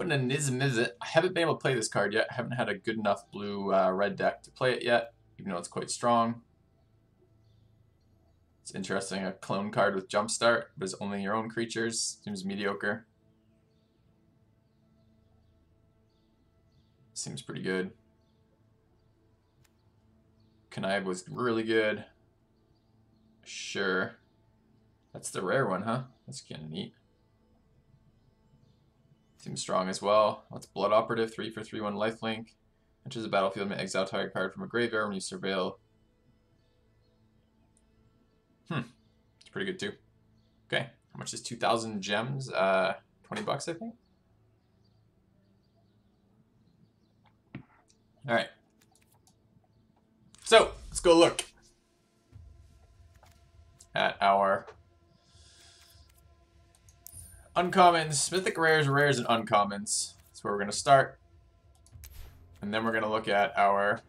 open a Inescapable. I haven't been able to play this card yet. I haven't had a good enough blue-red deck to play it yet, even though it's quite strong. It's interesting, a clone card with Jumpstart, but it's only your own creatures. Seems mediocre. Seems pretty good. Connive was really good. Sure. That's the rare one, huh? That's kind of neat. Seems strong as well. What's Blood Operative? 3 for 3/1 lifelink. Enters the battlefield and exile target card from a graveyard when you surveil. It's pretty good too. Okay, how much is 2,000 gems? 20 bucks, I think. All right. So let's go look at our uncommons, mythic rares, rares, and uncommons. That's where we're going to start. And then we're going to look at our,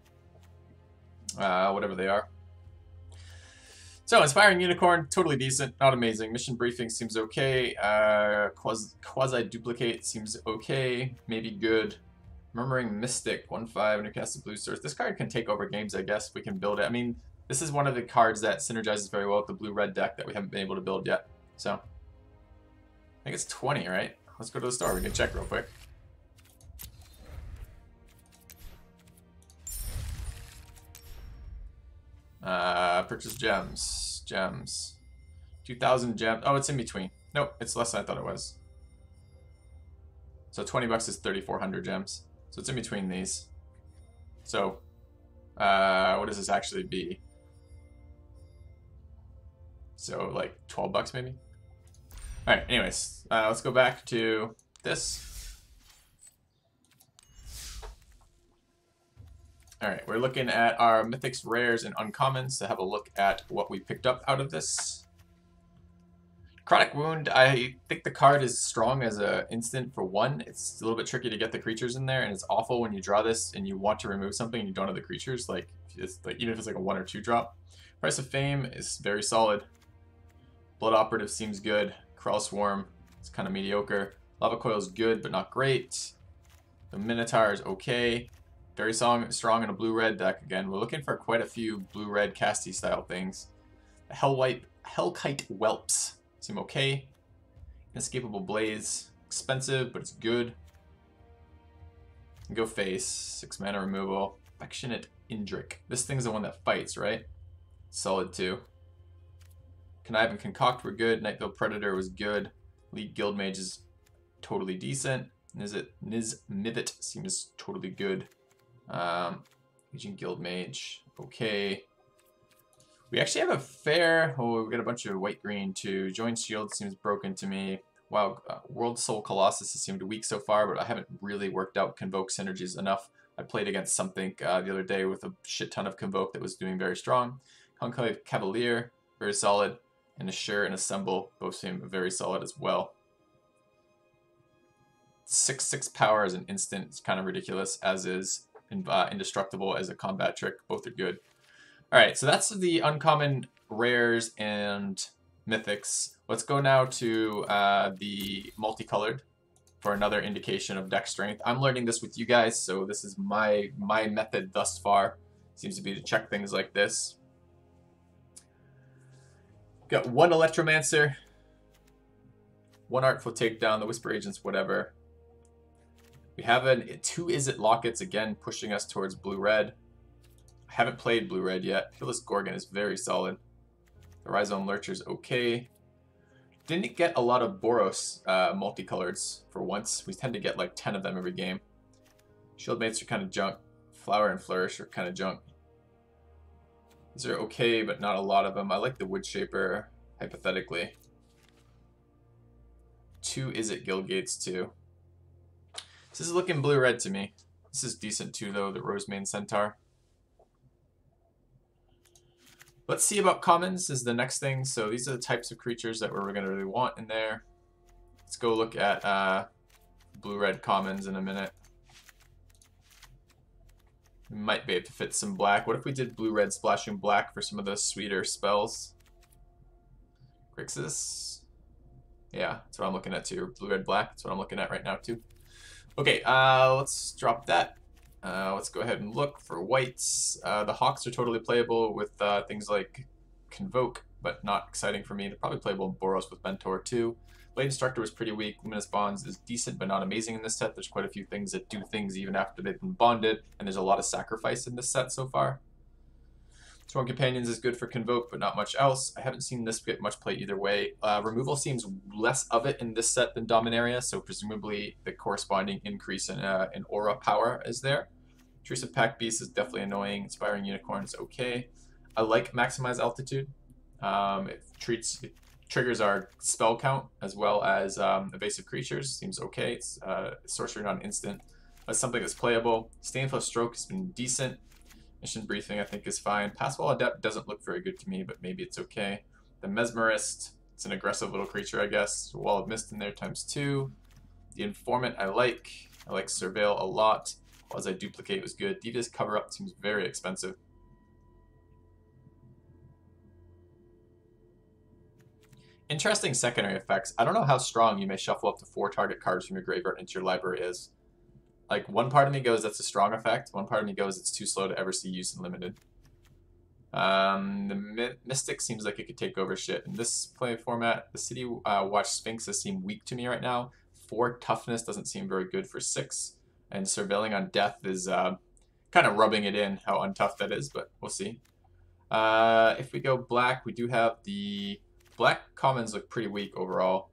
whatever they are. So, Inspiring Unicorn, totally decent, not amazing. Mission Briefing seems okay. Quasi-Duplicate seems okay, maybe good. Murmuring Mystic, 1/5, Newcastle Blue Source. This card can take over games, I guess, if we can build it. I mean, this is one of the cards that synergizes very well with the blue-red deck that we haven't been able to build yet. So, I think it's 20, right? Let's go to the store. We can check real quick. Purchase gems. Gems. 2,000 gems. Oh, it's in between. Nope, it's less than I thought it was. So 20 bucks is 3,400 gems. So it's in between these. So, what does this actually be? So, like 12 bucks maybe? Alright, anyways, let's go back to this. Alright, we're looking at our mythics, rares, and uncommons to have a look at what we picked up out of this. Chronic Wound, I think the card is strong as an instant for 1. It's a little bit tricky to get the creatures in there, and it's awful when you draw this and you want to remove something and you don't have the creatures, like, even if it's like a 1 or 2 drop. Price of Fame is very solid. Blood Operative seems good. Crawl Swarm is kind of mediocre. Lava Coil is good, but not great. The Minotaur is okay. Very strong in a blue-red deck again. We're looking for quite a few blue-red casty style things. The Hellkite Whelps seem okay. Inescapable Blaze, expensive, but it's good. Go face, 6 mana removal. Affectionate Indrik. This thing's the one that fights, right? Solid too. Connive and Concoct were good. Nightveil Predator was good. Lead Guildmage is totally decent. Nizmivit seems totally good. Agent Guildmage, okay. We actually have a fair... Oh, we got a bunch of white-green too. Join Shield seems broken to me. Wow, World Soul Colossus has seemed weak so far, but I haven't really worked out Convoke synergies enough. I played against something the other day with a shit ton of Convoke that was doing very strong. Conclave Cavalier, very solid. And Assure and Assemble both seem very solid as well. 6/6 power as an instant is kind of ridiculous, as is Indestructible as a combat trick. Both are good. Alright, so that's the uncommon rares and mythics. Let's go now to the multicolored for another indication of deck strength. I'm learning this with you guys, so this is my method thus far. Seems to be to check things like this. Got 1 Electromancer, 1 Artful Takedown, the Whisper Agents, whatever. We have 2 Izzet Lockets, again, pushing us towards blue-red. I haven't played blue-red yet. Fearless Gorgon is very solid. The Rhizome Lurcher is okay. Didn't get a lot of Boros multicoloreds for once. We tend to get like 10 of them every game. Shieldmates are kind of junk. Flower and Flourish are kind of junk. These are okay, but not a lot of them. I like the Woodshaper, hypothetically. 2 Izzet Guildgates, too. This is looking blue-red to me. This is decent, too, though, the Rosemane Centaur. Let's see about commons is the next thing. So these are the types of creatures that we're going to really want in there. Let's go look at blue-red commons in a minute. We might be able to fit some black. What if we did blue-red splashing black for some of the sweeter spells? Grixis. Yeah, that's what I'm looking at too. Blue-red black, that's what I'm looking at right now too. Okay, let's drop that. Let's go ahead and look for whites. The Hawks are totally playable with things like Convoke, but not exciting for me. They're probably playable in Boros with Mentor too. Blade Instructor was pretty weak. Luminous Bonds is decent, but not amazing in this set. There's quite a few things that do things even after they've been bonded, and there's a lot of sacrifice in this set so far. Storm Companions is good for Convoke, but not much else. I haven't seen this get much play either way. Removal seems less of it in this set than Dominaria, so presumably the corresponding increase in aura power is there. Intrusive Pack Beast is definitely annoying. Inspiring Unicorn is okay. I like Maximize Altitude. It triggers our spell count as well as evasive creatures. Seems okay. It's sorcery not instant. That's something that's playable. Stainful Stroke has been decent. Mission Briefing I think is fine. Passwall Adept doesn't look very good to me, but maybe it's okay. The Mesmerist, it's an aggressive little creature, I guess. Wall of Mist in there ×2. The Informant I like. I like Surveil a lot. Quasi Duplicate was good. Diva's Cover Up seems very expensive. Interesting secondary effects. I don't know how strong you may shuffle up to 4 target cards from your graveyard into your library is. Like, one part of me goes, that's a strong effect. One part of me goes, it's too slow to ever see use in limited. The Mystic seems like it could take over shit in this play format. The City Watch Sphinxes seem weak to me right now. 4 toughness doesn't seem very good for 6. And Surveilling on Death is kind of rubbing it in how untough that is, but we'll see. If we go black, we do have the black commons look pretty weak overall.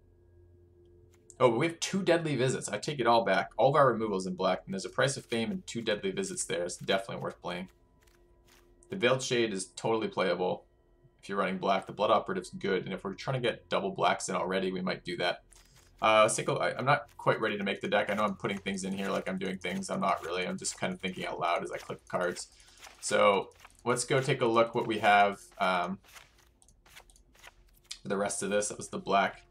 Oh, but we have 2 Deadly Visits. I take it all back. All of our removals in black, and there's a Price of Fame and 2 Deadly Visits there. It's definitely worth playing. The Veiled Shade is totally playable if you're running black. The Blood Operative's good, and if we're trying to get double blacks in already, we might do that. I'm not quite ready to make the deck. I know I'm putting things in here like I'm doing things. I'm not really. I'm just kind of thinking out loud as I click cards. So let's go take a look what we have for the rest of this. That was the black.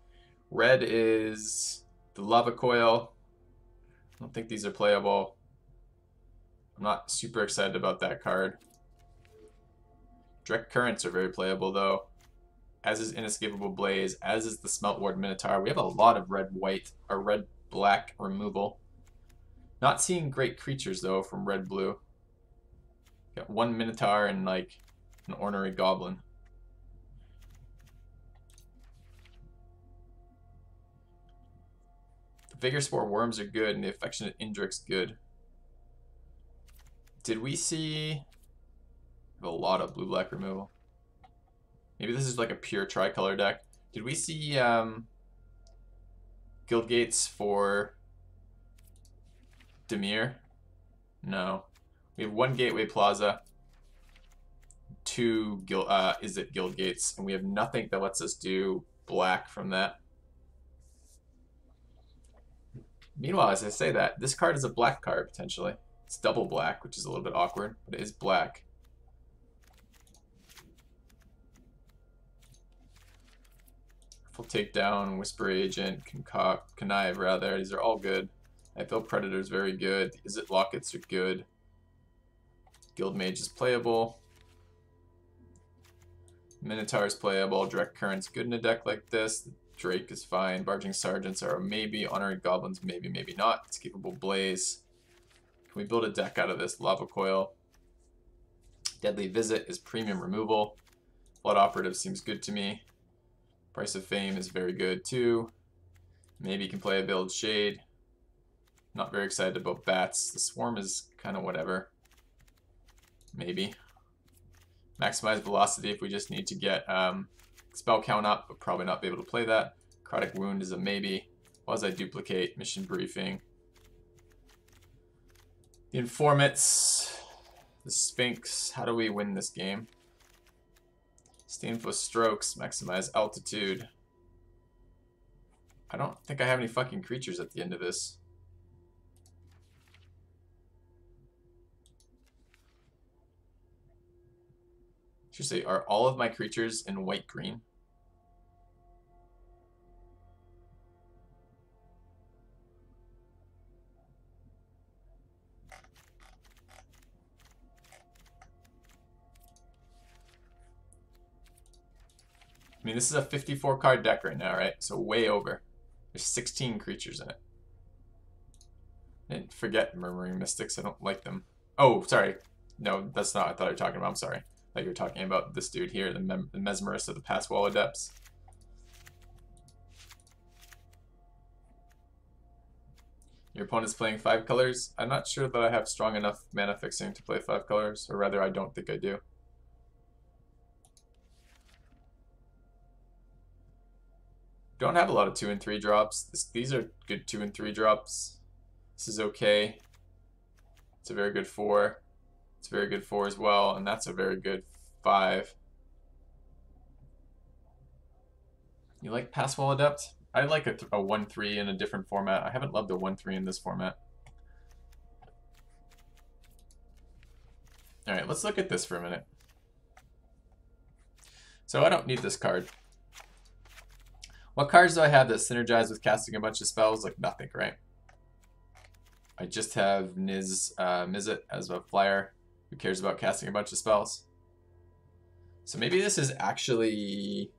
Red is the Lava Coil. I don't think these are playable. I'm not super excited about that card. Direct Currents are very playable though, as is Inescapable Blaze, as is the Smelt Ward Minotaur. We have a lot of red-white or red-black removal. Not seeing great creatures though from red-blue. Got 1 Minotaur and like an Ornery Goblin. Vigor Spore Worms are good, and the Affectionate Indrik's good. Did we see a lot of blue-black removal? Maybe this is like a pure tricolor deck. Did we see Guild Gates for Dimir? No. We have 1 Gateway Plaza, 2 Guild Gates, and we have nothing that lets us do black from that. Meanwhile, as I say that, this card is a black card, potentially. It's double black, which is a little bit awkward, but it is black. Full Takedown, Whisper Agent, Connive, rather. These are all good. I feel Predator's very good. Izzet Lockets are good. Guild Mage is playable. Minotaur is playable. Direct Current's good in a deck like this. Drake is fine. Barging Sergeants are a maybe. Honorary Goblins, maybe, maybe not. Inescapable Blaze. Can we build a deck out of this? Lava Coil. Deadly Visit is premium removal. Blood Operative seems good to me. Price of Fame is very good too. Maybe you can play a Veiled Shade. Not very excited about Bats. The Swarm is kind of whatever. Maybe. Maximize Velocity if we just need to get spell count up, but probably not be able to play that. Necrotic Wound is a maybe. Quasi Duplicate, Mission Briefing. The Informants, the Sphinx. How do we win this game? Stainful Strokes, Maximize Altitude. I don't think I have any fucking creatures at the end of this. Seriously, are all of my creatures in white-green? I mean, this is a 54 card deck right now, right? So way over. There's 16 creatures in it. And forget Murmuring Mystics. I don't like them. Oh, sorry. No, that's not what I thought you were talking about. I'm sorry. I thought you were talking about this dude here, the Mesmerist of the Past Wall Adepts. Your opponent's playing 5 colors. I'm not sure that I have strong enough mana fixing to play 5 colors, or rather, I don't think I do. Don't have a lot of 2 and 3 drops. These are good 2 and 3 drops. This is okay. It's a very good 4. It's a very good 4 as well, and that's a very good 5. You like Past Wall Adept? I like a 1-3 in a different format. I haven't loved a 1-3 in this format. Alright, let's look at this for a minute. So I don't need this card. What cards do I have that synergize with casting a bunch of spells? Like nothing, right? I just have Mizzet as a flyer who cares about casting a bunch of spells. So maybe this is actually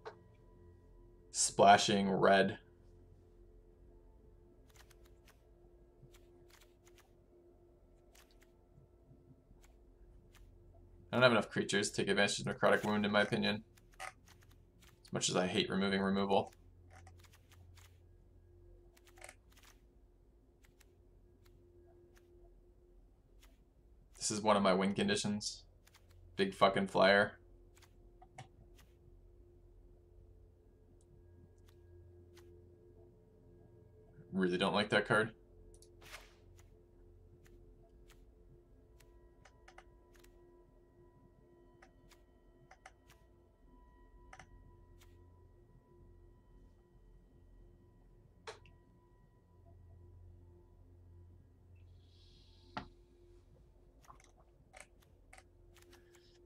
splashing red. I don't have enough creatures to take advantage of Necrotic Wound, in my opinion. As much as I hate removing removal. This is one of my win conditions. Big fucking flyer. Really don't like that card.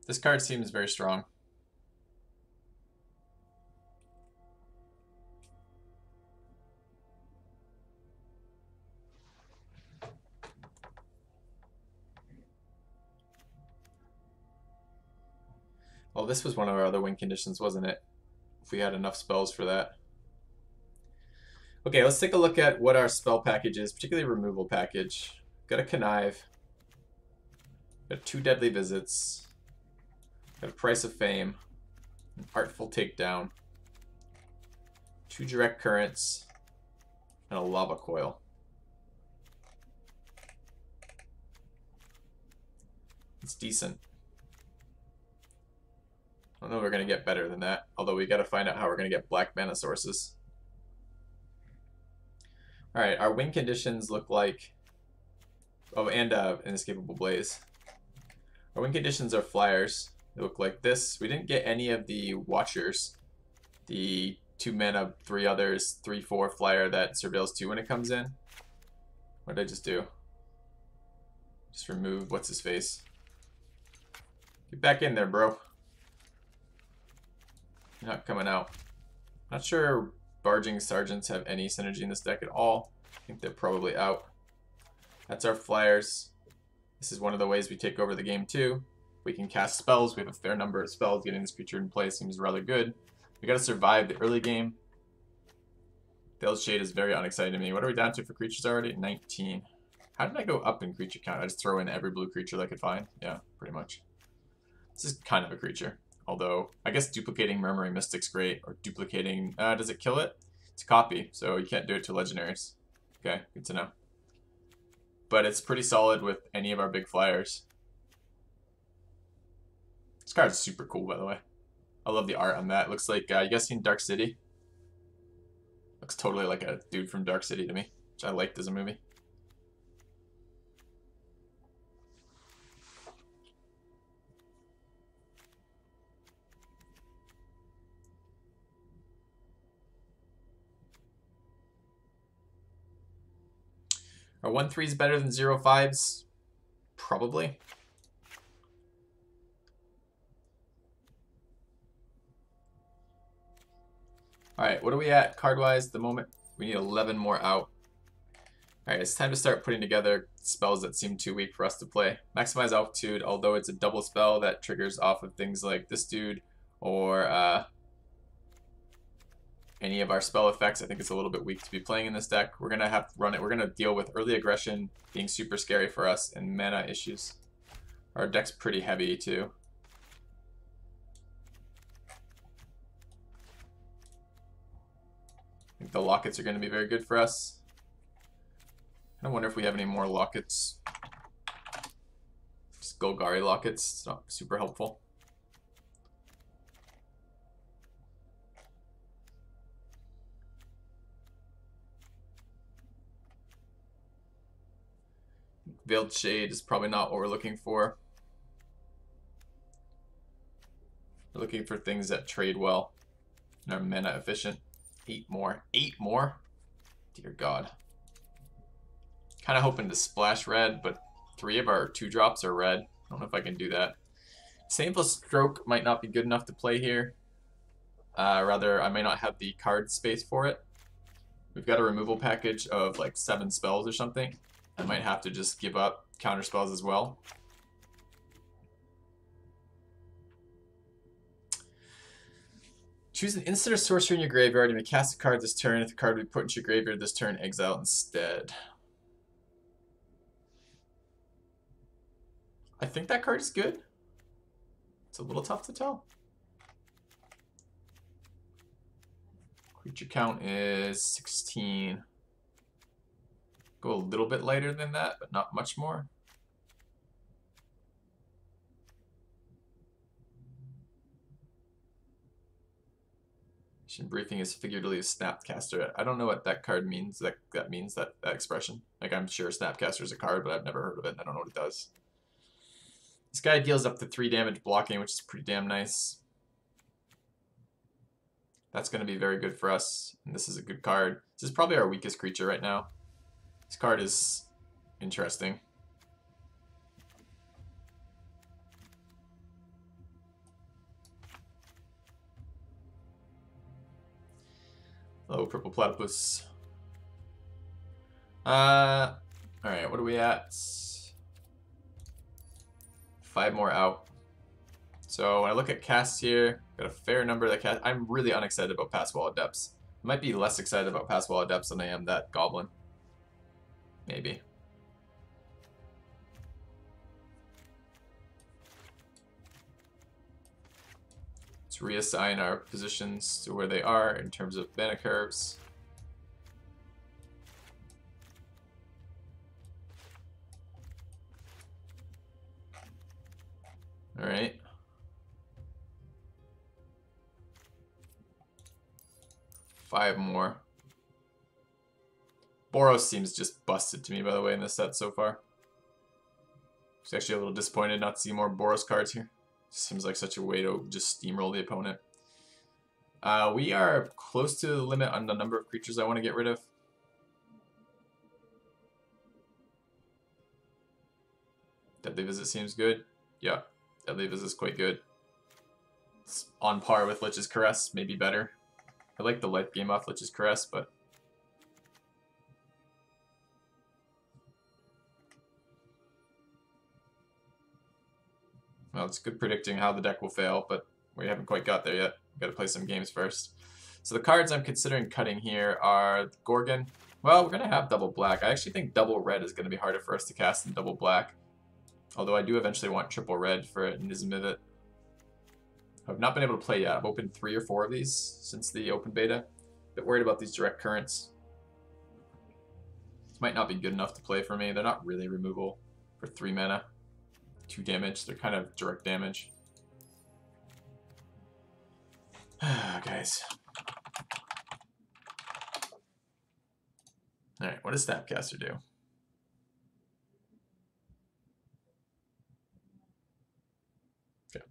This card seems very strong. Well, this was one of our other win conditions, wasn't it? If we had enough spells for that. Okay, let's take a look at what our spell package is, particularly removal package. Got a Connive. Got 2 Deadly Visits. Got a Price of Fame. An Artful Takedown. 2 Direct Currents. And a Lava Coil. It's decent. I don't know if we're going to get better than that, although we got to find out how we're going to get black mana sources. Alright, our win conditions look like... Oh, and Inescapable Blaze. Our win conditions are flyers. They look like this. We didn't get any of the Watchers. The 2 mana, 3 others, 3/4 flyer that surveils 2 when it comes in. What did I just do? Just remove what's his face. Get back in there, bro. You're not coming out. Not sure Barging Sergeants have any synergy in this deck at all. I think they're probably out. That's our flyers. This is one of the ways we take over the game too. We can cast spells. We have a fair number of spells. Getting this creature in play seems rather good. We gotta survive the early game. Veiled Shade is very unexciting to me. What are we down to for creatures already? 19. How did I go up in creature count? I just throw in every blue creature that I could find? Yeah, pretty much. This is kind of a creature. Although, I guess duplicating Murmuring Mystic's great. Or duplicating... does it kill it? It's a copy, so you can't do it to legendaries. Okay, good to know. But it's pretty solid with any of our big flyers. This card's super cool, by the way. I love the art on that. It looks like... you guys seen Dark City? Looks totally like a dude from Dark City to me. Which I liked as a movie. Are 1/3s better than 0/5s? Probably. Alright, what are we at card-wise at the moment? We need 11 more out. Alright, it's time to start putting together spells that seem too weak for us to play. Maximize Altitude, although it's a double spell that triggers off of things like this dude, or any of our spell effects. I think it's a little bit weak to be playing in this deck. We're gonna have to run it. We're gonna deal with early aggression being super scary for us and mana issues. Our deck's pretty heavy too. I think the lockets are gonna be very good for us. I wonder if we have any more lockets. Just Golgari lockets. It's not super helpful. Veiled Shade is probably not what we're looking for. We're looking for things that trade well and are mana efficient. 8 more. 8 more? Dear God. Kind of hoping to splash red, but 3 of our 2-drops are red. I don't know if I can do that. Sameful Stroke might not be good enough to play here. Rather, I may not have the card space for it. We've got a removal package of like 7 spells or something. I might have to just give up counter spells as well. Choose an instant or sorcery in your graveyard. You may cast a card this turn. If the card we put into your graveyard this turn, exile instead. I think that card is good. It's a little tough to tell. Creature count is 16. Go a little bit lighter than that, but not much more. Mission Briefing is figuratively a Snapcaster. I don't know what that card means. That means that expression. Like, I'm sure Snapcaster is a card, but I've never heard of it. I don't know what it does. This guy deals up to 3 damage blocking, which is pretty damn nice. That's going to be very good for us. And this is a good card. This is probably our weakest creature right now. This card is interesting. Hello, Purple Platypus. Alright, what are we at? 5 more out. So when I look at casts here, got a fair number that cast. I'm really unexcited about Pass Wall of Depths. I might be less excited about Pass Wall of Depths than I am that Goblin. Maybe. Let's reassign our positions to where they are in terms of mana curves. All right. Five more. Boros seems just busted to me, by the way, in this set so far. It's actually a little disappointed not to see more Boros cards here. Seems like such a way to just steamroll the opponent. We are close to the limit on the number of creatures I want to get rid of. Deadly Visit seems good. Yeah, Deadly Visit is quite good. It's on par with Lich's Caress, maybe better. I like the life game off Lich's Caress, but... Well, it's good predicting how the deck will fail, but we haven't quite got there yet. We've got to play some games first. So the cards I'm considering cutting here are Gorgon. Well, we're going to have double black. I actually think double red is going to be harder for us to cast than double black. Although I do eventually want triple red for Inescapable. I've not been able to play yet. I've opened 3 or 4 of these since the open beta. A bit worried about these direct currents. This might not be good enough to play for me. They're not really removal for 3 mana. 2 damage. They're kind of direct damage. Guys. Alright, what does Snapcaster do? Okay.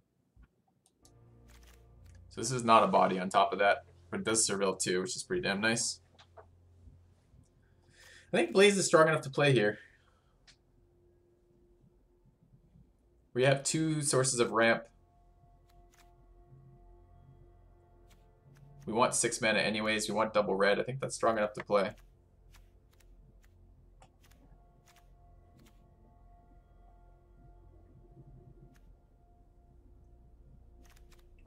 So this is not a body on top of that, but it does Surveil too, which is pretty damn nice. I think Blaze is strong enough to play here. We have 2 sources of ramp. We want 6 mana anyways. We want double red. I think that's strong enough to play.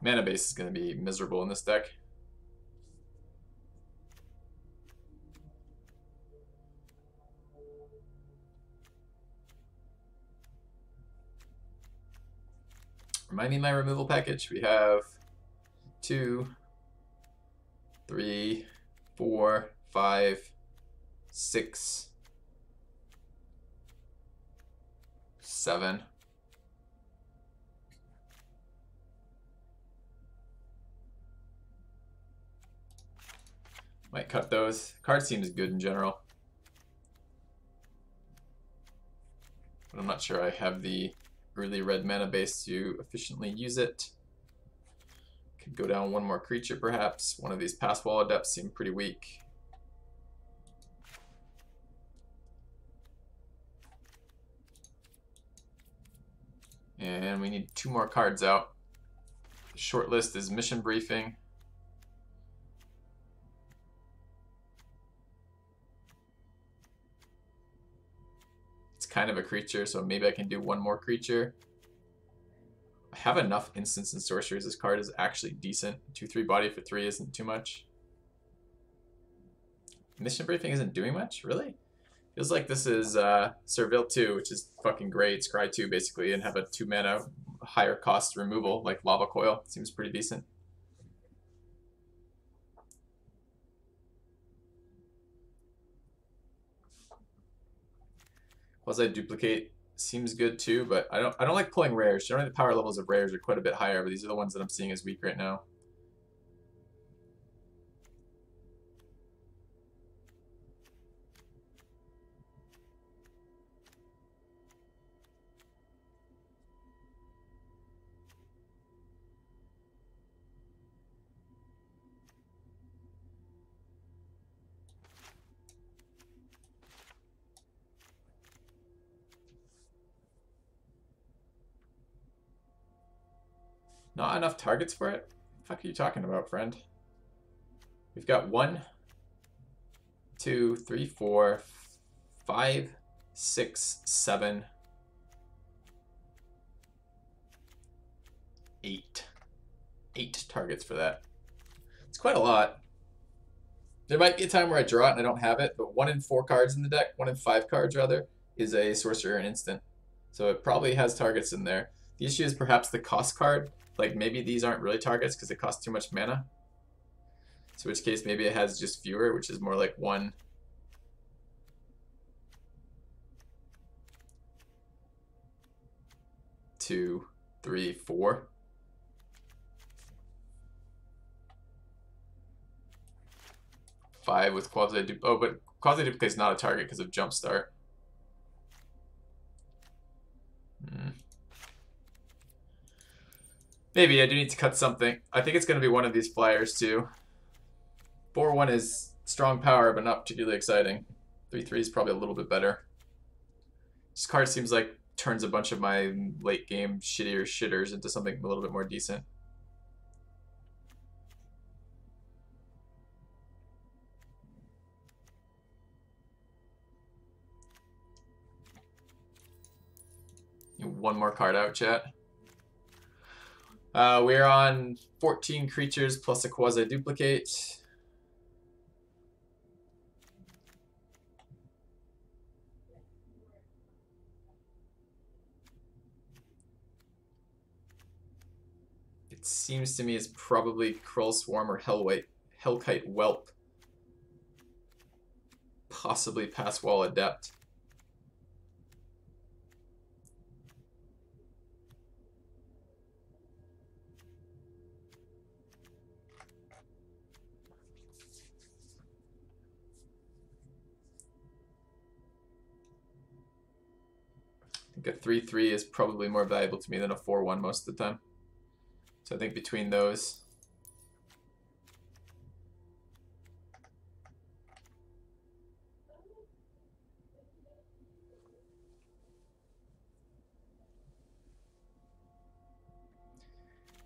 Mana base is going to be miserable in this deck. Remind me my removal package. We have 2, 3, 4, 5, 6, 7. Might cut those. Card seems good in general. But I'm not sure I have the early red mana base to efficiently use it. Could go down one more creature perhaps. One of these pass wall adepts seem pretty weak. And we need 2 more cards out. The short list is Mission Briefing. It's kind of a creature, so maybe I can do 1 more creature. I have enough instants and sorceries. This card is actually decent. 2/3 body for 3 isn't too much. Mission Briefing isn't doing much? Really? Feels like this is Servile 2, which is fucking great. Scry 2 basically, and have a 2 mana higher cost removal like Lava Coil. Seems pretty decent. Quasi-Duplicate seems good too, but I don't like pulling rares. Generally the power levels of rares are quite a bit higher, but these are the ones that I'm seeing as weak right now. Not enough targets for it? What the fuck are you talking about, friend? We've got 1, 2, 3, 4, 5, 6, 7, 8. 8 targets for that. It's quite a lot. There might be a time where I draw it and I don't have it, but 1 in 4 cards in the deck, 1 in 5 cards rather, is a sorcerer and instant. So it probably has targets in there. The issue is perhaps the cost card. Like maybe these aren't really targets because they cost too much mana. So in which case maybe it has just fewer, which is more like 1. 2, 3, 4. Five with Quasi-Duplicate. Oh, but Quasi-Duplicate is not a target because of Jumpstart. Maybe I do need to cut something. I think it's going to be one of these flyers too. 4/1 is strong power, but not particularly exciting. 3/3 is probably a little bit better. This card seems like turns a bunch of my late game shittier shitters into something a little bit more decent. One more card out, chat. We're on 14 creatures plus a Quasi-Duplicate. It seems to me it's probably Krull Swarm or Hellkite Whelp. Possibly Pass Wall Adept. I think a 3/3 is probably more valuable to me than a 4/1 most of the time. So I think between those.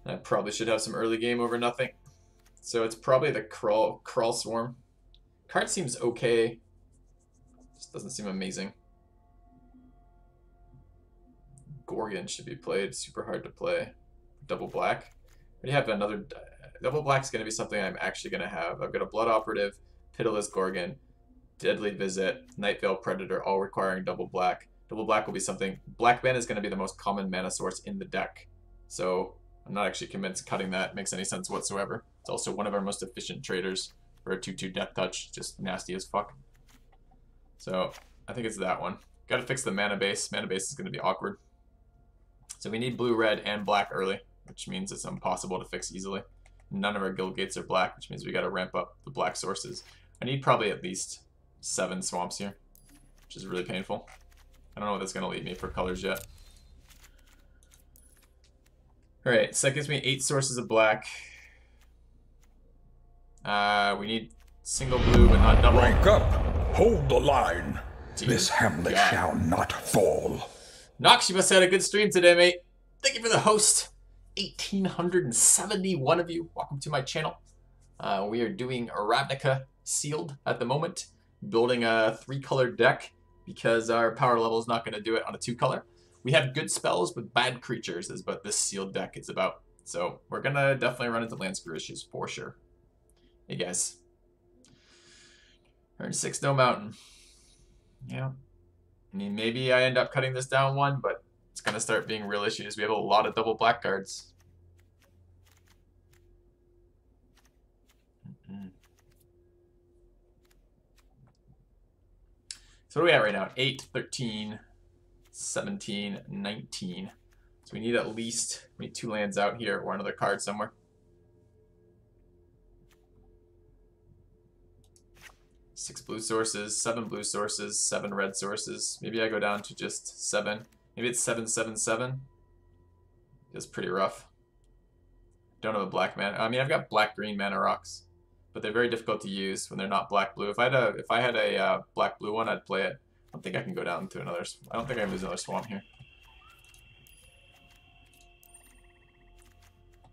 I probably should have some early game over nothing. So it's probably the Krull Swarm. Card seems okay. Just doesn't seem amazing. Gorgon should be played. Super hard to play. Double black. We have another. Double black's going to be something I'm actually going to have. I've got a Blood Operative, Pitiless Gorgon, Deadly Visit, Night Veil Predator, all requiring double black. Double black will be something. Black mana is going to be the most common mana source in the deck. So I'm not actually convinced cutting that makes any sense whatsoever. It's also one of our most efficient traders for a 2/2 Death Touch, just nasty as fuck. So I think it's that one. Gotta fix the mana base. Mana base is gonna be awkward. So we need blue, red, and black early, which means it's impossible to fix easily. None of our guild gates are black, which means we gotta ramp up the black sources. I need probably at least 7 swamps here, which is really painful. I don't know what that's gonna leave me for colors yet. Alright, so that gives me 8 sources of black. We need single blue, but not double. Rank up! Hold the line! Dude, This hamlet shall not fall. Nox, you must have had a good stream today, mate. Thank you for the host. 1,871 of you. Welcome to my channel. We are doing Ravnica Sealed at the moment. Building a 3-color deck because our power level is not going to do it on a 2-color. We have good spells with bad creatures is what this sealed deck is about. So we're going to definitely run into land screw issues for sure. Hey guys. Turn 6, no mountain. Yeah. I mean, maybe I end up cutting this down 1, but it's going to start being real issues. We have a lot of double black cards. So what are we at right now? 8, 13, 17, 19. So we need at least 2 lands out here or another card somewhere. 6 blue sources, 7 blue sources, 7 red sources. Maybe I go down to just 7. Maybe it's 7, 7, 7. It's pretty rough. Don't have a black mana. I mean, I've got black-green mana rocks, but they're very difficult to use when they're not black-blue. If I had a black-blue one, I'd play it. I don't think I can go down to another. I don't think I can lose another swamp here.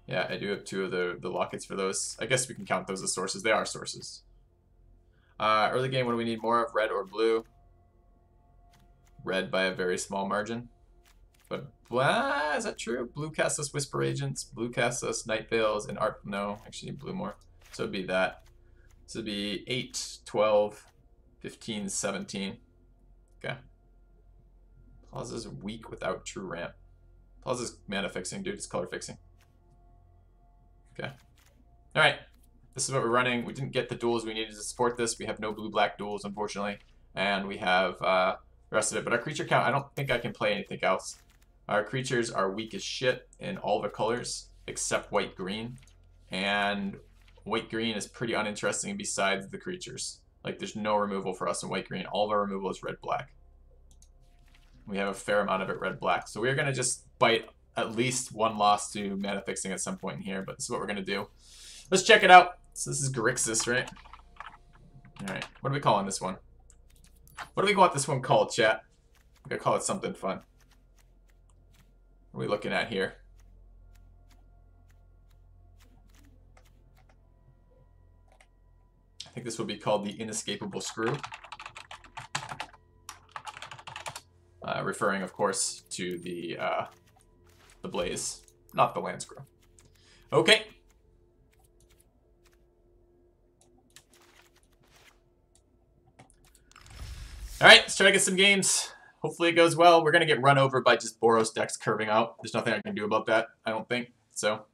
Yeah, I do have 2 of the lockets for those. I guess we can count those as sources. They are sources. Early game, what do we need more of? Red or blue? Red by a very small margin. But, is that true? Blue casts us Whisper Agents, blue casts us Night Veils, and Art. No, actually need blue more. So it'd be that. So it'd be 8, 12, 15, 17. Okay. Plaza's weak without true ramp. Plaza's mana fixing, dude. It's color fixing. Okay. Alright. This is what we're running. We didn't get the duels we needed to support this. We have no blue-black duels, unfortunately. And we have the rest of it. But our creature count, I don't think I can play anything else. Our creatures are weak as shit in all the colors except white-green. And white-green is pretty uninteresting besides the creatures. Like, there's no removal for us in white-green. All of our removal is red-black. We have a fair amount of it red-black. So we're going to just bite at least 1 loss to mana fixing at some point in here. But this is what we're going to do. Let's check it out. So this is Grixis, right? Alright, what are we calling this one? What do we want this one called, chat? We're going to call it something fun. What are we looking at here? I think this will be called the Inescapable Screw. Referring, of course, to the Blaze, not the Land Screw. Okay. Alright, let's try to get some games. Hopefully it goes well. We're going to get run over by just Boros decks curving out. There's nothing I can do about that, I don't think. So,